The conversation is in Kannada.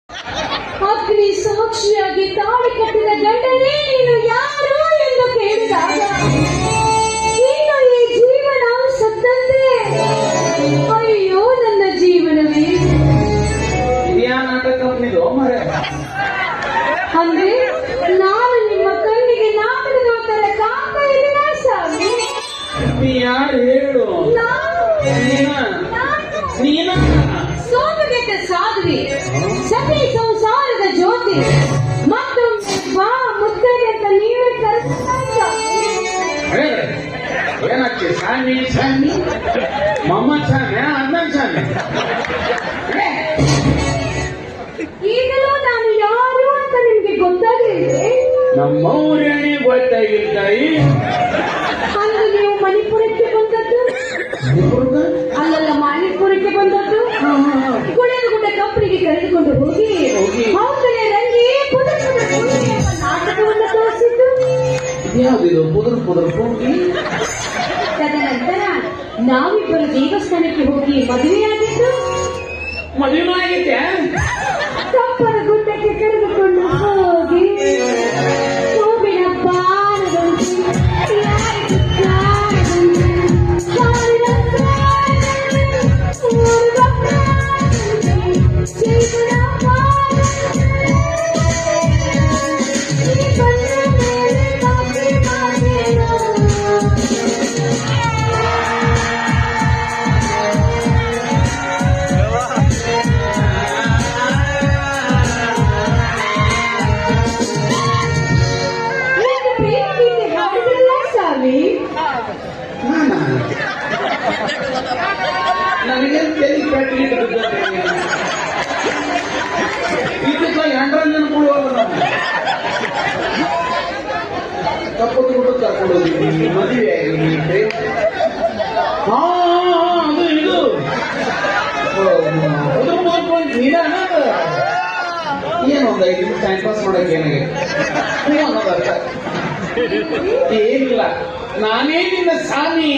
ಅಗ್ನಿ ಸಾಕ್ಷಿಯಾಗಿ ತಾಳಿ ಕಟ್ಟಿದ ಗಂಡನೇ ನೀನು ಯಾರು ಎಂದು ಕೇಳಿದಾಗ ಇನ್ನು ಈ ಜೀವನ ಸತ್ತಂತೆ. ಅಯ್ಯೋ ನನ್ನ ಜೀವನವೇ. ಅಂದ್ರೆ ನಾನು ನಿಮ್ಮ ಕಣ್ಣಿಗೆ ನಾಟಕದ ತರ ಕಾಣ್ತಾ ಇದ್ದೀನ ಸ್ವಾಮಿ. ಯಾರು ಹೇಳು? ಸೋಮಗೆಟ್ಟ ಸಾಧ್ವಿ, ಸತಿ ಸಂಸಾರದ ಜ್ಯೋತಿ, ಮತ್ತೊಮ್ಮೆ ಬಾ ಮುತ್ತೈದೆ ಅಂತ ನೀವೇ ಕರೆಸ್ತಾ. ಏನಕ್ಕೆ ಸ್ವಾಮಿ ಸ್ವಾಮಿ ಮಮ್ಮ ಸ್ವಾಮಿ ಅನ್ನ ಸ್ವಾಮಿ? ಈಗಲೂ ನಾನು ಯಾರು ಅಂತ ನಿಮ್ಗೆ ಗೊತ್ತಾಗಲಿದೆ. ನಮ್ಮ ಊರೇಣಿ ಗೊತ್ತಾಗಿರ್ತಾಯಿ. ಅಂದ್ರೆ ನೀವು ಮಣಿಪುರಕ್ಕೆ ಬಂದದ್ದು? ಅಲ್ಲಲ್ಲ, ಮಣಿಪುರಕ್ಕೆ ಬಂದದ್ದು. ಗುಡ್ಡ ಕಂಪನಿಗೆ ಕರೆದುಕೊಂಡು ಹೋಗಿ ಅವರೇ ರಂಗಿ ಪುದರ್ ಪುದರ್ ಪೂಂಗಿ ಎಂಬ ನಾಟಕವನ್ನು ತೋರಿಸಿದ್ದು. ಯಾವುದಿದು ಪುದರ್ ಪುದರ್ ಪೂಂಗಿ? ತದನಂತರ ನಾವಿಬ್ಬರು ದೇವಸ್ಥಾನಕ್ಕೆ ಹೋಗಿ ಮದುವೆಯಾಗಿದ್ದು. ಮದುವೆ ಆಗಿದ್ದೆ? ಕಪ್ಪರ ಗುಡ್ಡಕ್ಕೆ ಕರೆದುಕೊಂಡು ಹೋಗಿ ಹೂವಿನ ಬಾಣದಂತೆ ನನಗೆ ತಲೆ ಕಟ್ಟಿ ಇದಕ್ಕ ಎಂಡ್ರಂಜನ ಕೊಡುವಲ್ಲ. ತಪ್ಪದು ಕೂಡ ಕರ್ಕೊಂಡು ಹೋಗಿದ್ದೀನಿ ಮದುವೆ ಆಗಿ. ಹಾ ಅದು ಇದು ಏನು ಒಂದು 5 ನಿಮಿಷ ಟೈಮ್ ಪಾಸ್ ಮಾಡಕ್ಕೆ ಏನಾಗಿದೆ ಏನಿಲ್ಲ. ನಾನೇ ನಿನ್ನ ಸ್ವಾಮಿ.